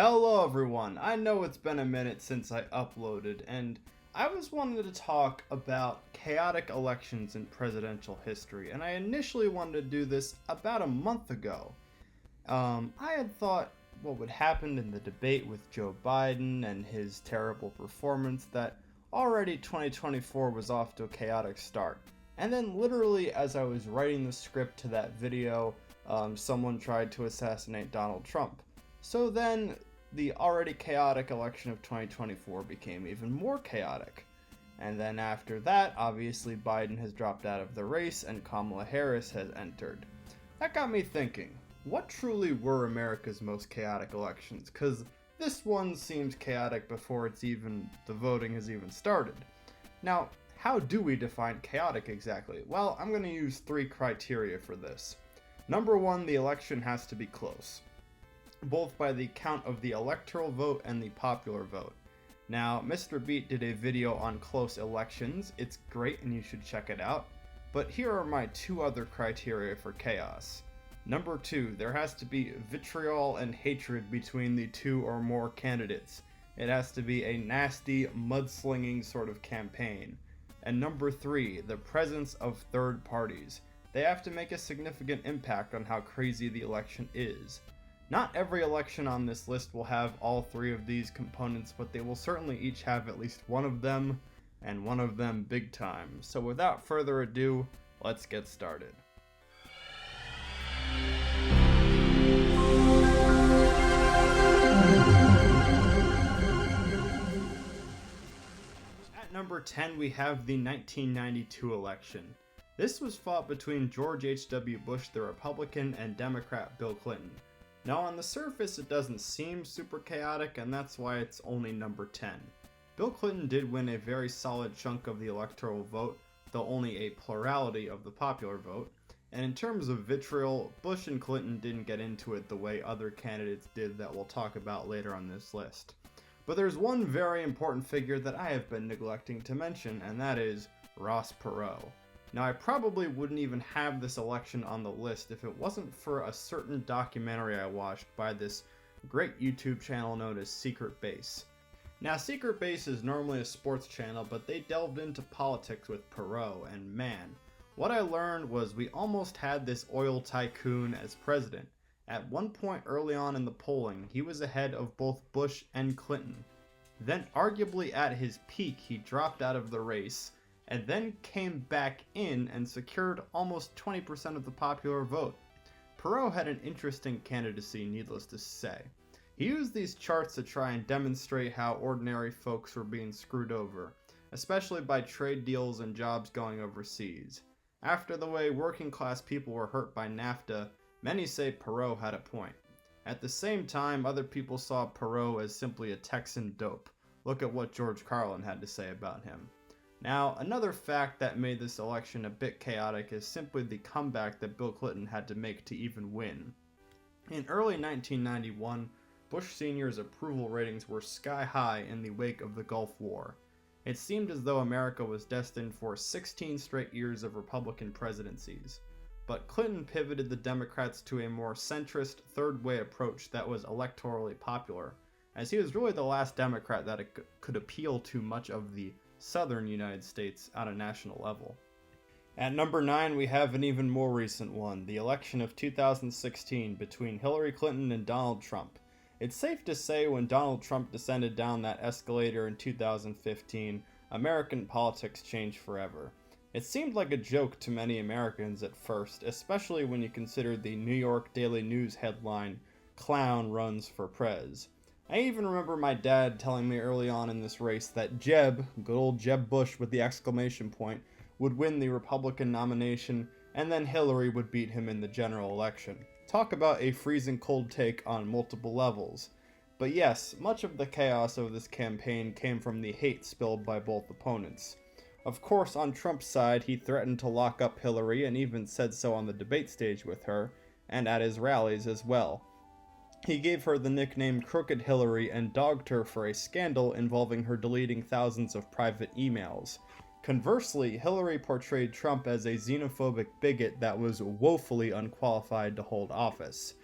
Hello everyone, I know it's been a minute since I uploaded, and I was wanting to talk about chaotic elections in presidential history, and I initially wanted to do this about a month ago. I had thought what would happen in the debate with Joe Biden and his terrible performance that already 2024 was off to a chaotic start. And then literally as I was writing the script to that video, someone tried to assassinate Donald Trump. So then the already chaotic election of 2024 became even more chaotic. And then after that, obviously Biden has dropped out of the race and Kamala Harris has entered. That got me thinking, what truly were America's most chaotic elections? Because this one seems chaotic before the voting has even started. Now, how do we define chaotic exactly? Well, I'm going to use three criteria for this. Number one, the election has to be close, both by the count of the electoral vote and the popular vote. Now, Mr. Beat did a video on close elections. It's great and you should check it out. But here are my two other criteria for chaos. Number two, there has to be vitriol and hatred between the two or more candidates. It has to be a nasty, mudslinging sort of campaign. And number three, the presence of third parties. They have to make a significant impact on how crazy the election is. Not every election on this list will have all three of these components, but they will certainly each have at least one of them, and one of them big time. So without further ado, let's get started. At number 10, we have the 1992 election. This was fought between George H.W. Bush, the Republican, and Democrat Bill Clinton. Now on the surface it doesn't seem super chaotic, and that's why it's only number 10. Bill Clinton did win a very solid chunk of the electoral vote, though only a plurality of the popular vote, and in terms of vitriol, Bush and Clinton didn't get into it the way other candidates did that we'll talk about later on this list. But there's one very important figure that I have been neglecting to mention, and that is Ross Perot. Now, I probably wouldn't even have this election on the list if it wasn't for a certain documentary I watched by this great YouTube channel known as Secret Base. Now, Secret Base is normally a sports channel, but they delved into politics with Perot, and man, what I learned was we almost had this oil tycoon as president. At one point early on in the polling, he was ahead of both Bush and Clinton. Then, arguably at his peak, he dropped out of the race, and then came back in and secured almost 20% of the popular vote. Perot had an interesting candidacy, needless to say. He used these charts to try and demonstrate how ordinary folks were being screwed over, especially by trade deals and jobs going overseas. After the way working class people were hurt by NAFTA, many say Perot had a point. At the same time, other people saw Perot as simply a Texan dope. Look at what George Carlin had to say about him. Now, another fact that made this election a bit chaotic is simply the comeback that Bill Clinton had to make to even win. In early 1991, Bush Sr.'s approval ratings were sky high in the wake of the Gulf War. It seemed as though America was destined for 16 straight years of Republican presidencies. But Clinton pivoted the Democrats to a more centrist, third-way approach that was electorally popular, as he was really the last Democrat that could appeal to much of the southern United States on a national level. At number 9, we have an even more recent one, the election of 2016 between Hillary Clinton and Donald Trump. It's safe to say when Donald Trump descended down that escalator in 2015, American politics changed forever. It seemed like a joke to many Americans at first, especially when you consider the New York Daily News headline, "Clown runs for Prez." I even remember my dad telling me early on in this race that Jeb, good old Jeb Bush with the exclamation point, would win the Republican nomination, and then Hillary would beat him in the general election. Talk about a freezing cold take on multiple levels. But yes, much of the chaos of this campaign came from the hate spilled by both opponents. Of course, on Trump's side, he threatened to lock up Hillary and even said so on the debate stage with her, and at his rallies as well. He gave her the nickname Crooked Hillary and dogged her for a scandal involving her deleting thousands of private emails. Conversely, Hillary portrayed Trump as a xenophobic bigot that was woefully unqualified to hold office.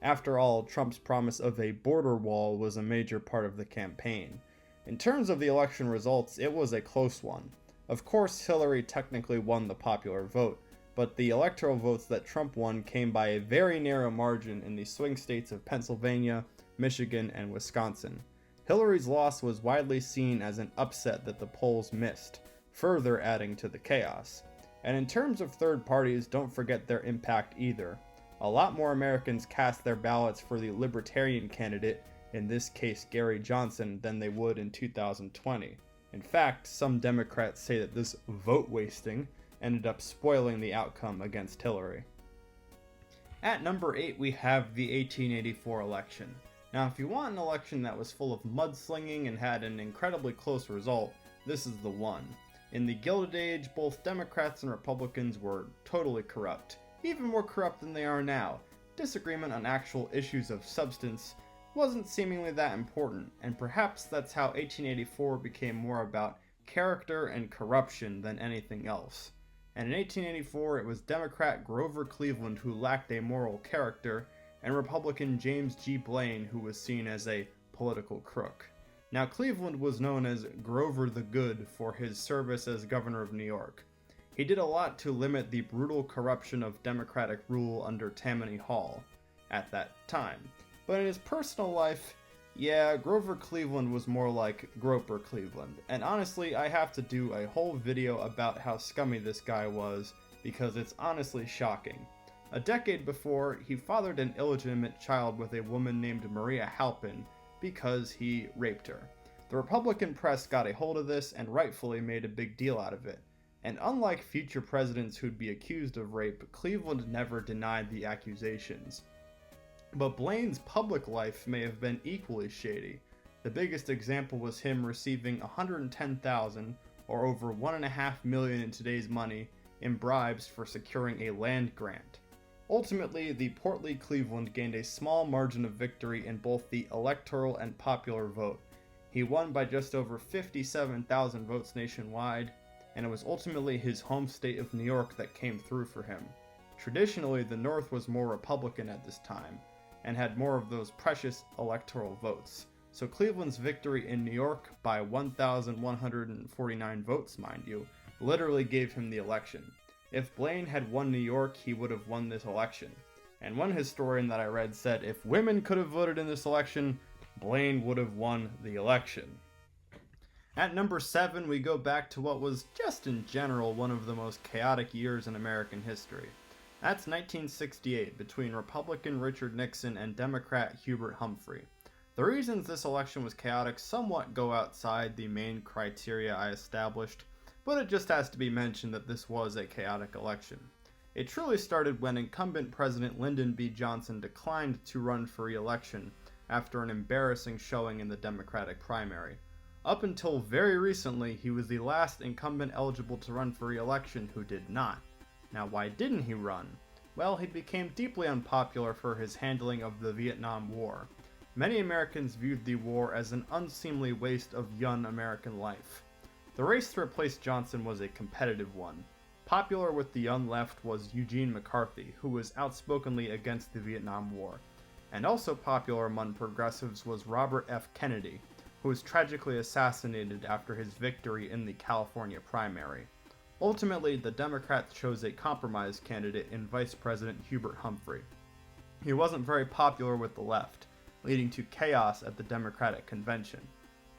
After all, Trump's promise of a border wall was a major part of the campaign. In terms of the election results, it was a close one. Of course, Hillary technically won the popular vote, but the electoral votes that Trump won came by a very narrow margin in the swing states of Pennsylvania, Michigan, and Wisconsin. Hillary's loss was widely seen as an upset that the polls missed, further adding to the chaos. And in terms of third parties, don't forget their impact either. A lot more Americans cast their ballots for the Libertarian candidate, in this case Gary Johnson, than they would in 2020. In fact, some Democrats say that this vote wasting ended up spoiling the outcome against Hillary. At number 8, we have the 1884 election. Now, if you want an election that was full of mudslinging and had an incredibly close result, this is the one. In the Gilded Age, both Democrats and Republicans were totally corrupt, even more corrupt than they are now. Disagreement on actual issues of substance wasn't seemingly that important, and perhaps that's how 1884 became more about character and corruption than anything else. And in 1884, it was Democrat Grover Cleveland who lacked a moral character, and Republican James G. Blaine who was seen as a political crook. Now, Cleveland was known as Grover the Good for his service as governor of New York. He did a lot to limit the brutal corruption of Democratic rule under Tammany Hall at that time. But in his personal life, yeah, Grover Cleveland was more like Groper Cleveland. And honestly, I have to do a whole video about how scummy this guy was, because it's honestly shocking. A decade before, he fathered an illegitimate child with a woman named Maria Halpin because he raped her. The Republican press got a hold of this and rightfully made a big deal out of it. And unlike future presidents who'd be accused of rape, Cleveland never denied the accusations. But Blaine's public life may have been equally shady. The biggest example was him receiving $110,000, or over $1.5 million in today's money, in bribes for securing a land grant. Ultimately, the portly Cleveland gained a small margin of victory in both the electoral and popular vote. He won by just over 57,000 votes nationwide, and it was ultimately his home state of New York that came through for him. Traditionally, the North was more Republican at this time, and had more of those precious electoral votes. So Cleveland's victory in New York, by 1,149 votes mind you, literally gave him the election. If Blaine had won New York, he would have won this election. And one historian that I read said if women could have voted in this election, Blaine would have won the election. At number 7, we go back to what was just in general one of the most chaotic years in American history. That's 1968, between Republican Richard Nixon and Democrat Hubert Humphrey. The reasons this election was chaotic somewhat go outside the main criteria I established, but it just has to be mentioned that this was a chaotic election. It truly started when incumbent President Lyndon B. Johnson declined to run for re-election after an embarrassing showing in the Democratic primary. Up until very recently, he was the last incumbent eligible to run for re-election who did not. Now, why didn't he run? Well, he became deeply unpopular for his handling of the Vietnam War. Many Americans viewed the war as an unseemly waste of young American life. The race to replace Johnson was a competitive one. Popular with the young left was Eugene McCarthy, who was outspokenly against the Vietnam War. And also popular among progressives was Robert F. Kennedy, who was tragically assassinated after his victory in the California primary. Ultimately, the Democrats chose a compromise candidate in Vice President Hubert Humphrey. He wasn't very popular with the left, leading to chaos at the Democratic convention.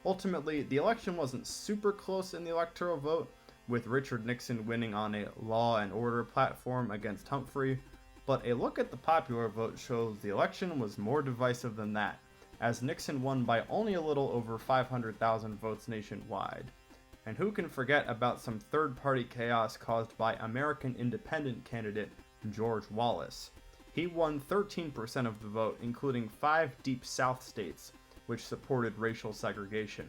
Ultimately, the election wasn't super close in the electoral vote, with Richard Nixon winning on a law and order platform against Humphrey, but a look at the popular vote shows the election was more divisive than that, as Nixon won by only a little over 500,000 votes nationwide. And who can forget about some third-party chaos caused by American independent candidate George Wallace? He won 13% of the vote, including 5 Deep South states, which supported racial segregation.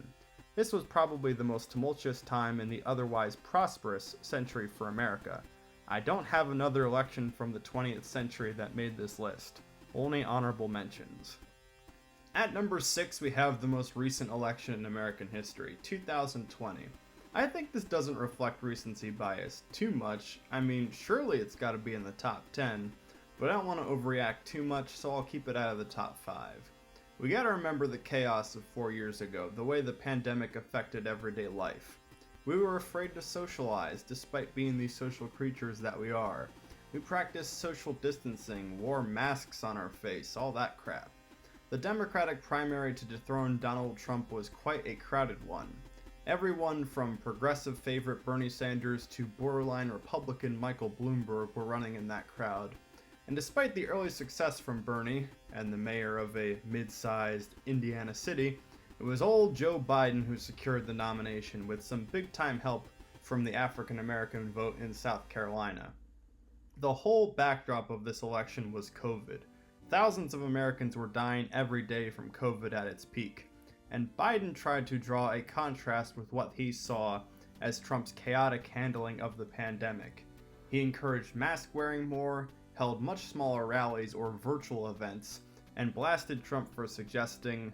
This was probably the most tumultuous time in the otherwise prosperous century for America. I don't have another election from the 20th century that made this list, only honorable mentions. At number 6, we have the most recent election in American history, 2020. I think this doesn't reflect recency bias too much. I mean, surely it's gotta be in the top 10, but I don't want to overreact too much, so I'll keep it out of the top 5. We gotta remember the chaos of 4 years ago, the way the pandemic affected everyday life. We were afraid to socialize, despite being the social creatures that we are. We practiced social distancing, wore masks on our face, all that crap. The Democratic primary to dethrone Donald Trump was quite a crowded one. Everyone from progressive favorite Bernie Sanders to borderline Republican Michael Bloomberg were running in that crowd. And despite the early success from Bernie, and the mayor of a mid-sized Indiana city, it was old Joe Biden who secured the nomination with some big-time help from the African American vote in South Carolina. The whole backdrop of this election was COVID. Thousands of Americans were dying every day from COVID at its peak, and Biden tried to draw a contrast with what he saw as Trump's chaotic handling of the pandemic. He encouraged mask wearing more, held much smaller rallies or virtual events, and blasted Trump for suggesting,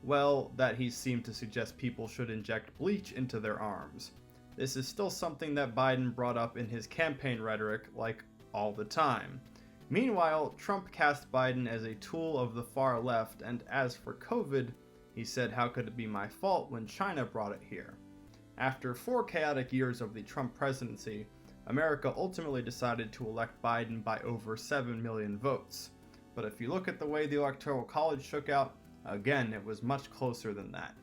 well, that he seemed to suggest people should inject bleach into their arms. This is still something that Biden brought up in his campaign rhetoric, like, all the time. Meanwhile, Trump cast Biden as a tool of the far left, and as for COVID, he said, how could it be my fault when China brought it here? After 4 chaotic years of the Trump presidency, America ultimately decided to elect Biden by over 7 million votes. But if you look at the way the Electoral College shook out, again, it was much closer than that.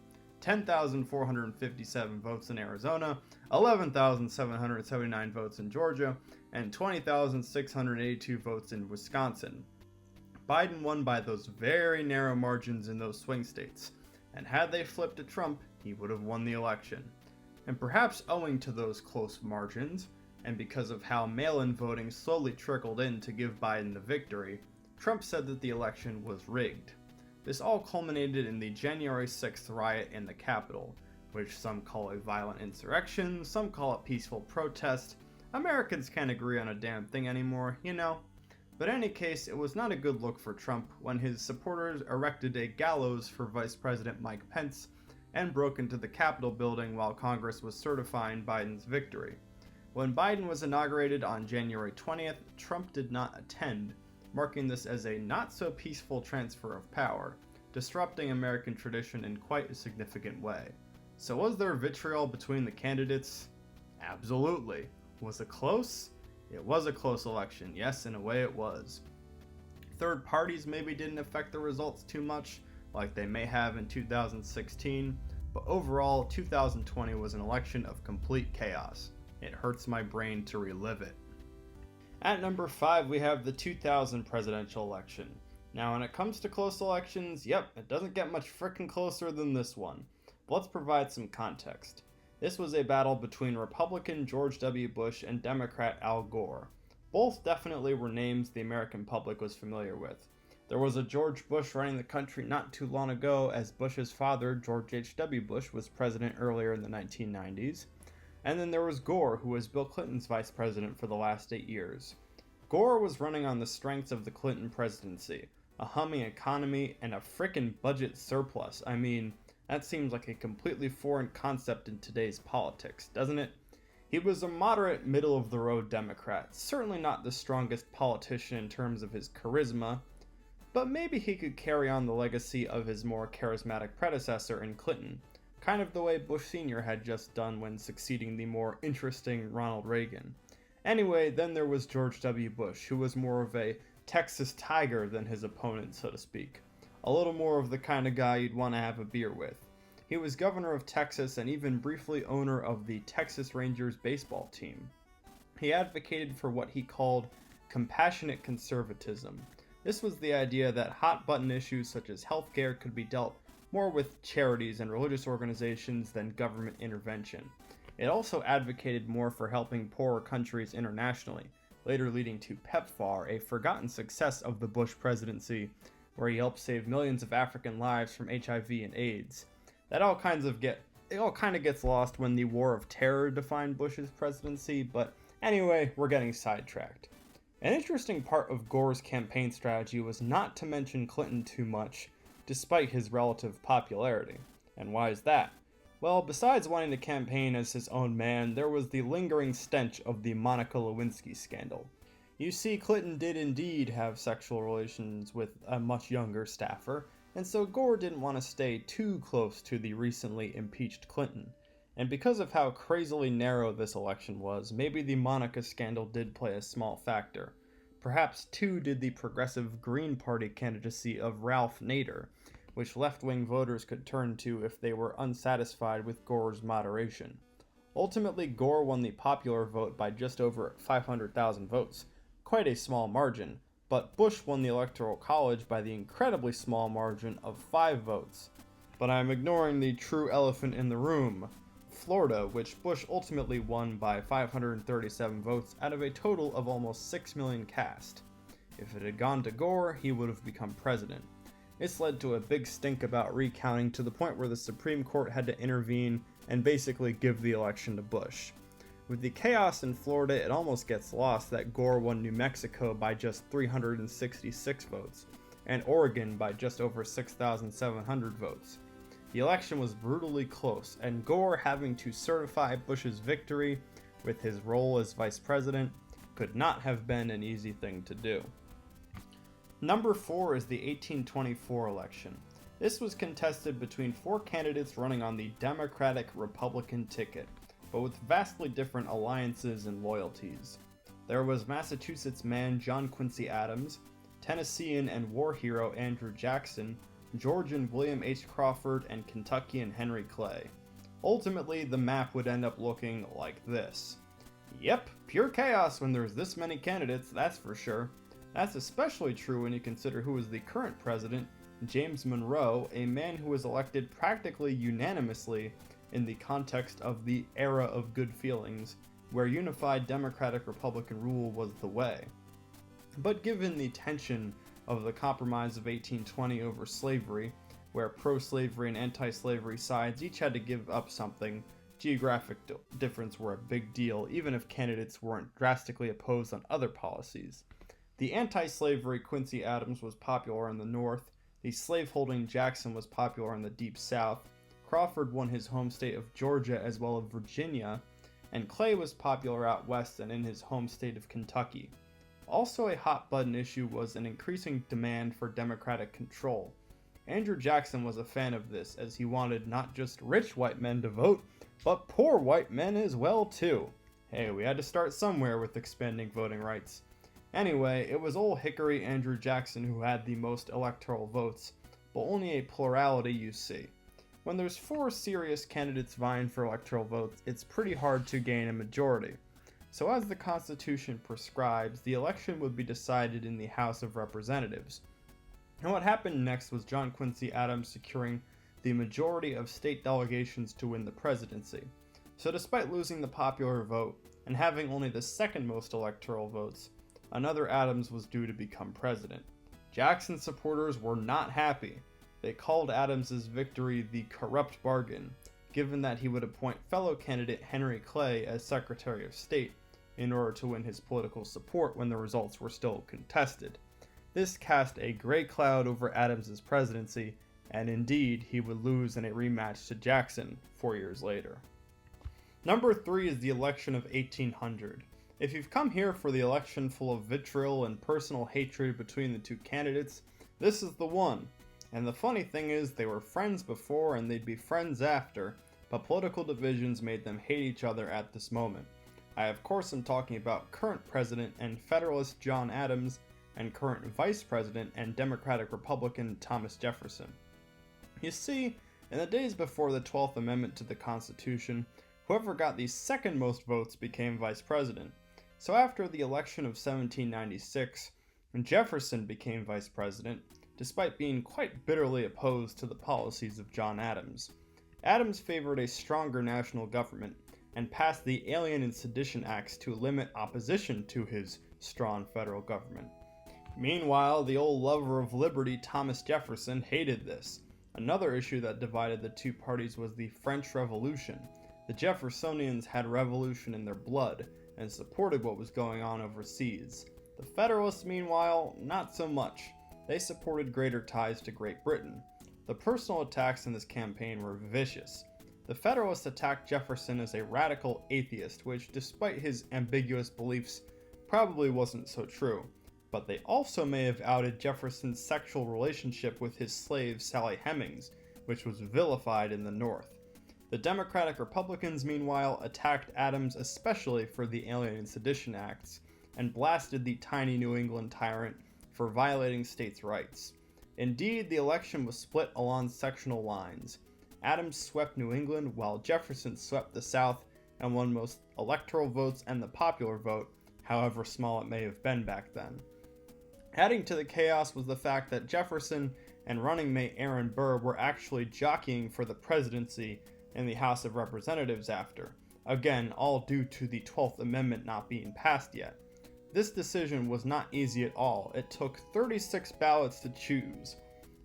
10,457 votes in Arizona, 11,779 votes in Georgia, and 20,682 votes in Wisconsin. Biden won by those very narrow margins in those swing states, and had they flipped to Trump, he would have won the election. And perhaps owing to those close margins, and because of how mail-in voting slowly trickled in to give Biden the victory, Trump said that the election was rigged. This all culminated in the January 6th riot in the Capitol, which some call a violent insurrection, some call it peaceful protest. Americans can't agree on a damn thing anymore, you know? But in any case, it was not a good look for Trump when his supporters erected a gallows for Vice President Mike Pence and broke into the Capitol building while Congress was certifying Biden's victory. When Biden was inaugurated on January 20th, Trump did not attend, marking this as a not-so-peaceful transfer of power, disrupting American tradition in quite a significant way. So was there vitriol between the candidates? Absolutely. Was it close? It was a close election, yes, in a way it was. Third parties maybe didn't affect the results too much, like they may have in 2016, but overall, 2020 was an election of complete chaos. It hurts my brain to relive it. At number 5, we have the 2000 presidential election. Now, when it comes to close elections, yep, it doesn't get much frickin' closer than this one. But let's provide some context. This was a battle between Republican George W. Bush and Democrat Al Gore. Both definitely were names the American public was familiar with. There was a George Bush running the country not too long ago, as Bush's father, George H.W. Bush, was president earlier in the 1990s. And then there was Gore, who was Bill Clinton's vice president for the last 8 years. Gore was running on the strengths of the Clinton presidency, a humming economy, and a frickin' budget surplus. I mean, that seems like a completely foreign concept in today's politics, doesn't it? He was a moderate, middle-of-the-road Democrat, certainly not the strongest politician in terms of his charisma, but maybe he could carry on the legacy of his more charismatic predecessor in Clinton, kind of the way Bush Sr. had just done when succeeding the more interesting Ronald Reagan. Anyway, then there was George W. Bush, who was more of a Texas tiger than his opponent, so to speak. A little more of the kind of guy you'd want to have a beer with. He was governor of Texas and even briefly owner of the Texas Rangers baseball team. He advocated for what he called compassionate conservatism. This was the idea that hot-button issues such as healthcare could be dealt more with charities and religious organizations than government intervention. It also advocated more for helping poorer countries internationally, later leading to PEPFAR, a forgotten success of the Bush presidency, where he helped save millions of African lives from HIV and AIDS. It all kind of gets lost when the War of Terror defined Bush's presidency, but anyway, we're getting sidetracked. An interesting part of Gore's campaign strategy was not to mention Clinton too much, despite his relative popularity. And why is that? Well, besides wanting to campaign as his own man, there was the lingering stench of the Monica Lewinsky scandal. You see, Clinton did indeed have sexual relations with a much younger staffer, and so Gore didn't want to stay too close to the recently impeached Clinton. And because of how crazily narrow this election was, maybe the Monica scandal did play a small factor. Perhaps too did the progressive Green Party candidacy of Ralph Nader, which left-wing voters could turn to if they were unsatisfied with Gore's moderation. Ultimately, Gore won the popular vote by just over 500,000 votes, quite a small margin, but Bush won the Electoral College by the incredibly small margin of 5 votes. But I'm ignoring the true elephant in the room, Florida, which Bush ultimately won by 537 votes out of a total of almost 6 million cast. If it had gone to Gore, he would have become president. This led to a big stink about recounting to the point where the Supreme Court had to intervene and basically give the election to Bush. With the chaos in Florida, it almost gets lost that Gore won New Mexico by just 366 votes, and Oregon by just over 6,700 votes. The election was brutally close, and Gore having to certify Bush's victory with his role as vice president could not have been an easy thing to do. Number 4 is the 1824 election. This was contested between 4 candidates running on the Democratic-Republican ticket, but with vastly different alliances and loyalties. There was Massachusetts man John Quincy Adams, Tennessean and war hero Andrew Jackson, Georgian William H. Crawford, and Kentuckian Henry Clay. Ultimately, the map would end up looking like this. Yep, pure chaos when there's this many candidates, that's for sure. That's especially true when you consider who is the current president, James Monroe, a man who was elected practically unanimously in the context of the era of good feelings, where unified Democratic-Republican rule was the way. But given the tension of the Compromise of 1820 over slavery, where pro-slavery and anti-slavery sides each had to give up something, geographic difference were a big deal, even if candidates weren't drastically opposed on other policies. The anti-slavery Quincy Adams was popular in the North, the slaveholding Jackson was popular in the Deep South, Crawford won his home state of Georgia as well as Virginia, and Clay was popular out west and in his home state of Kentucky. Also a hot-button issue was an increasing demand for Democratic control. Andrew Jackson was a fan of this, as he wanted not just rich white men to vote, but poor white men as well too. Hey, we had to start somewhere with expanding voting rights. Anyway, it was old Hickory Andrew Jackson who had the most electoral votes, but only a plurality, you see. When there's 4 serious candidates vying for electoral votes, it's pretty hard to gain a majority. So as the Constitution prescribes, the election would be decided in the House of Representatives. And what happened next was John Quincy Adams securing the majority of state delegations to win the presidency. So despite losing the popular vote, and having only the second most electoral votes, another Adams was due to become president. Jackson's supporters were not happy. They called Adams's victory the corrupt bargain, given that he would appoint fellow candidate Henry Clay as Secretary of State in order to win his political support when the results were still contested. This cast a gray cloud over Adams's presidency, and indeed he would lose in a rematch to Jackson 4 years later. Number 3 is the election of 1800. If you've come here for the election full of vitriol and personal hatred between the 2 candidates, this is the one. And the funny thing is, they were friends before and they'd be friends after, but political divisions made them hate each other at this moment. I of course am talking about current President and Federalist John Adams and current Vice President and Democratic Republican Thomas Jefferson. You see, in the days before the 12th Amendment to the Constitution, whoever got the second most votes became Vice President. So after the election of 1796, when Jefferson became Vice President, despite being quite bitterly opposed to the policies of John Adams, Adams favored a stronger national government and passed the Alien and Sedition Acts to limit opposition to his strong federal government. Meanwhile, the old lover of liberty Thomas Jefferson hated this. Another issue that divided the 2 parties was the French Revolution. The Jeffersonians had revolution in their blood and supported what was going on overseas. The Federalists, meanwhile, not so much. They supported greater ties to Great Britain. The personal attacks in this campaign were vicious. The Federalists attacked Jefferson as a radical atheist, which, despite his ambiguous beliefs, probably wasn't so true, but they also may have outed Jefferson's sexual relationship with his slave Sally Hemings, which was vilified in the North. The Democratic Republicans, meanwhile, attacked Adams especially for the Alien and Sedition Acts, and blasted the tiny New England tyrant for violating states' rights. Indeed, the election was split along sectional lines. Adams swept New England, while Jefferson swept the South and won most electoral votes and the popular vote, however small it may have been back then. Adding to the chaos was the fact that Jefferson and running mate Aaron Burr were actually jockeying for the presidency in the House of Representatives after, again all due to the 12th Amendment not being passed yet. This decision was not easy at all. It took 36 ballots to choose.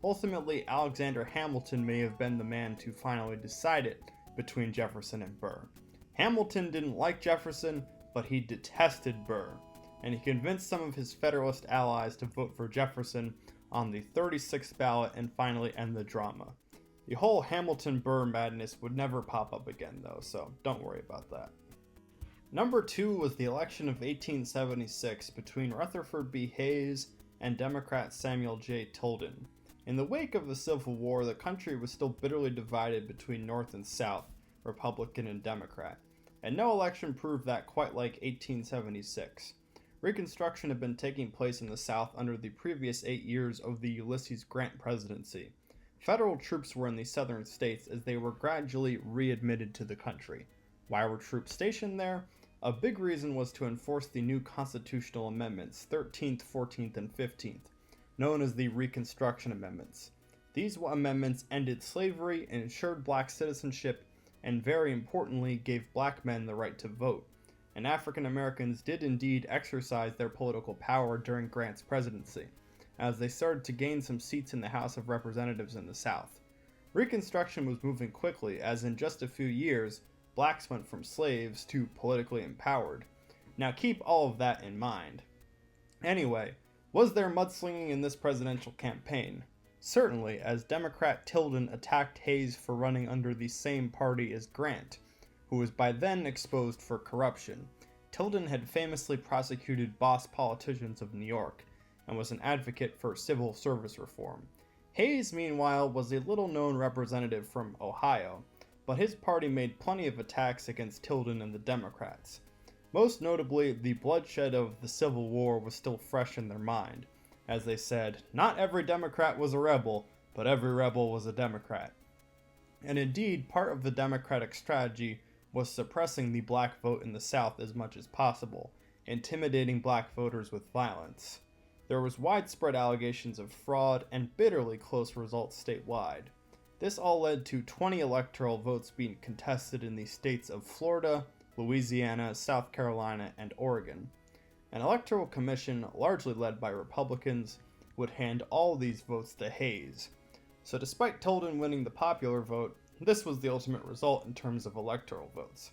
Ultimately, Alexander Hamilton may have been the man to finally decide it between Jefferson and Burr. Hamilton didn't like Jefferson, but he detested Burr, and he convinced some of his Federalist allies to vote for Jefferson on the 36th ballot and finally end the drama. The whole Hamilton-Burr madness would never pop up again though, so don't worry about that. Number 2 was the election of 1876 between Rutherford B. Hayes and Democrat Samuel J. Tilden. In the wake of the Civil War, the country was still bitterly divided between North and South, Republican and Democrat, and no election proved that quite like 1876. Reconstruction had been taking place in the South under the previous 8 years of the Ulysses Grant presidency. Federal troops were in the southern states as they were gradually readmitted to the country. Why were troops stationed there? A big reason was to enforce the new constitutional amendments, 13th, 14th, and 15th, known as the Reconstruction Amendments. These amendments ended slavery, ensured black citizenship, and very importantly, gave black men the right to vote. And African Americans did indeed exercise their political power during Grant's presidency, as they started to gain some seats in the House of Representatives in the South. Reconstruction was moving quickly, as in just a few years, blacks went from slaves to politically empowered. Now keep all of that in mind. Anyway, was there mudslinging in this presidential campaign? Certainly, as Democrat Tilden attacked Hayes for running under the same party as Grant, who was by then exposed for corruption. Tilden had famously prosecuted boss politicians of New York, and was an advocate for civil service reform. Hayes, meanwhile, was a little-known representative from Ohio, but his party made plenty of attacks against Tilden and the Democrats. Most notably, the bloodshed of the Civil War was still fresh in their mind. As they said, not every Democrat was a rebel, but every rebel was a Democrat. And indeed, part of the Democratic strategy was suppressing the black vote in the South as much as possible, intimidating black voters with violence. There was widespread allegations of fraud and bitterly close results statewide. This all led to 20 electoral votes being contested in the states of Florida, Louisiana, South Carolina, and Oregon. An electoral commission, largely led by Republicans, would hand all these votes to Hayes. So despite Tilden winning the popular vote, this was the ultimate result in terms of electoral votes.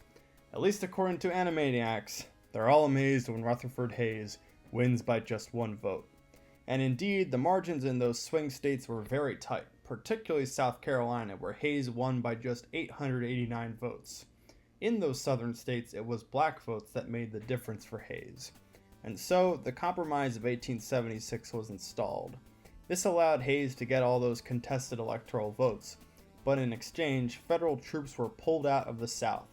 At least according to Animaniacs, they're all amazed when Rutherford Hayes wins by just one vote. And indeed, the margins in those swing states were very tight, particularly South Carolina, where Hayes won by just 889 votes. In those southern states, it was black votes that made the difference for Hayes. And so, the Compromise of 1876 was installed. This allowed Hayes to get all those contested electoral votes, but in exchange, federal troops were pulled out of the South.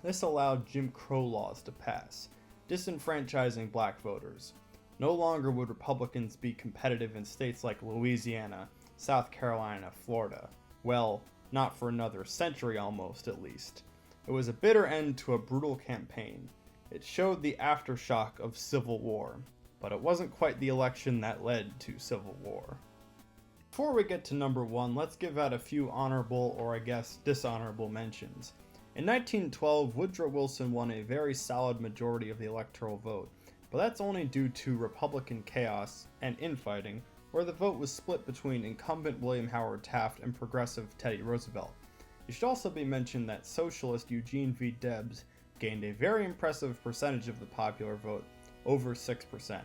This allowed Jim Crow laws to pass, disenfranchising black voters. No longer would Republicans be competitive in states like Louisiana, South Carolina, Florida. Well, not for another century almost, at least. It was a bitter end to a brutal campaign. It showed the aftershock of Civil War, but it wasn't quite the election that led to Civil War. Before we get to number 1, let's give out a few honorable, or I guess dishonorable mentions. In 1912, Woodrow Wilson won a very solid majority of the electoral vote, but that's only due to Republican chaos and infighting, where the vote was split between incumbent William Howard Taft and progressive Teddy Roosevelt. It should also be mentioned that socialist Eugene V. Debs gained a very impressive percentage of the popular vote, over 6%.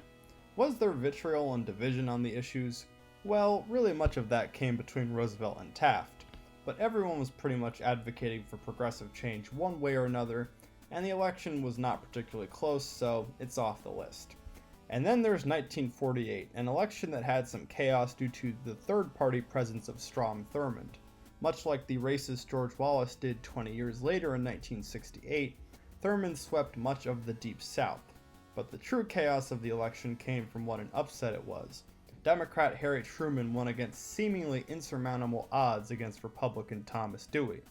Was there vitriol and division on the issues? Well, really much of that came between Roosevelt and Taft, but everyone was pretty much advocating for progressive change one way or another, and the election was not particularly close, so it's off the list. And then there's 1948, an election that had some chaos due to the third-party presence of Strom Thurmond. Much like the racist George Wallace did 20 years later in 1968, Thurmond swept much of the Deep South. But the true chaos of the election came from what an upset it was. Democrat Harry Truman won against seemingly insurmountable odds against Republican Thomas Dewey.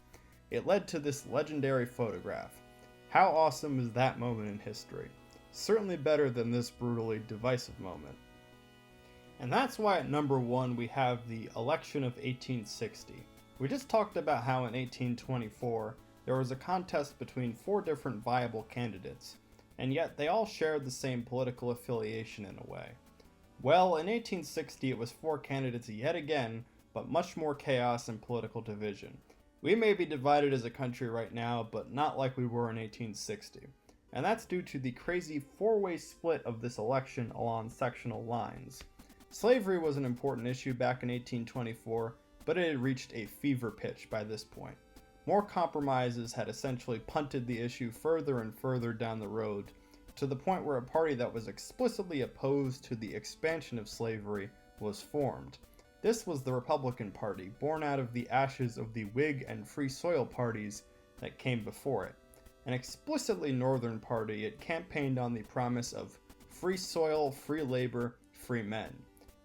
It led to this legendary photograph. How awesome is that moment in history? Certainly better than this brutally divisive moment. And that's why at number 1 we have the election of 1860. We just talked about how in 1824 there was a contest between 4 different viable candidates, and yet they all shared the same political affiliation in a way. Well, in 1860 it was 4 candidates yet again, but much more chaos and political division. We may be divided as a country right now, but not like we were in 1860. And that's due to the crazy 4-way split of this election along sectional lines. Slavery was an important issue back in 1824, but it had reached a fever pitch by this point. More compromises had essentially punted the issue further and further down the road, to the point where a party that was explicitly opposed to the expansion of slavery was formed. This was the Republican Party, born out of the ashes of the Whig and Free Soil parties that came before it. An explicitly Northern party, it campaigned on the promise of free soil, free labor, free men.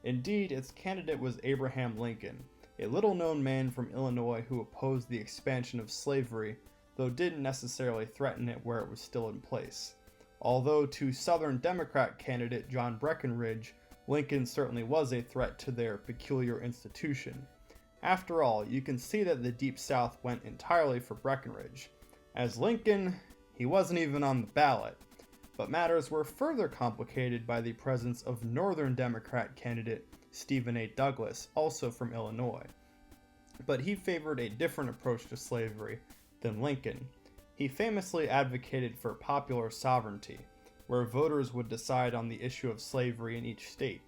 Indeed, its candidate was Abraham Lincoln, a little-known man from Illinois who opposed the expansion of slavery, though didn't necessarily threaten it where it was still in place. Although to Southern Democrat candidate John Breckinridge, Lincoln certainly was a threat to their peculiar institution. After all, you can see that the Deep South went entirely for Breckinridge. As Lincoln, he wasn't even on the ballot. But matters were further complicated by the presence of Northern Democrat candidate Stephen A. Douglas, also from Illinois. But he favored a different approach to slavery than Lincoln. He famously advocated for popular sovereignty, where voters would decide on the issue of slavery in each state.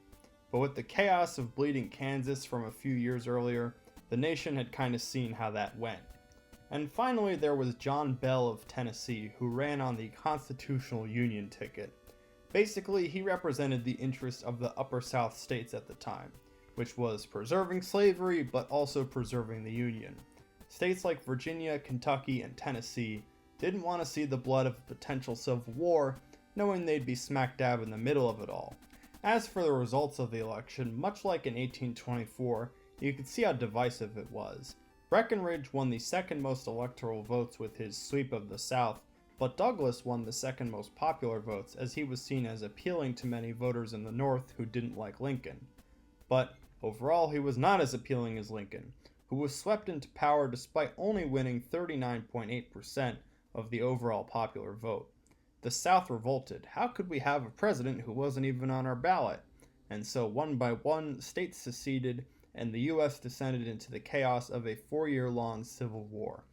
But with the chaos of Bleeding Kansas from a few years earlier, the nation had kind of seen how that went. And finally there was John Bell of Tennessee, who ran on the Constitutional Union ticket. Basically, he represented the interests of the Upper South states at the time, which was preserving slavery but also preserving the Union. States like Virginia, Kentucky, and Tennessee didn't want to see the blood of a potential civil war, knowing they'd be smack dab in the middle of it all. As for the results of the election, much like in 1824, you could see how divisive it was. Breckinridge won the second most electoral votes with his sweep of the South, but Douglas won the second most popular votes as he was seen as appealing to many voters in the North who didn't like Lincoln. But overall, he was not as appealing as Lincoln, who was swept into power despite only winning 39.8% of the overall popular vote. The South revolted. How could we have a president who wasn't even on our ballot? And so one by one, states seceded, and the US descended into the chaos of a 4-year-long civil war.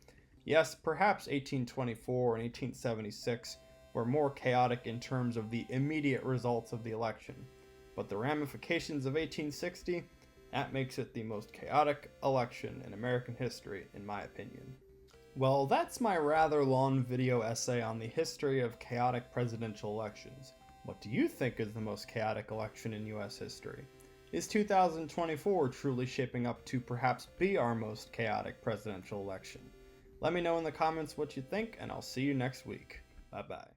Yes, perhaps 1824 and 1876 were more chaotic in terms of the immediate results of the election, but the ramifications of 1860, that makes it the most chaotic election in American history, in my opinion. Well, that's my rather long video essay on the history of chaotic presidential elections. What do you think is the most chaotic election in US history? Is 2024 truly shaping up to perhaps be our most chaotic presidential election? Let me know in the comments what you think, and I'll see you next week. Bye bye.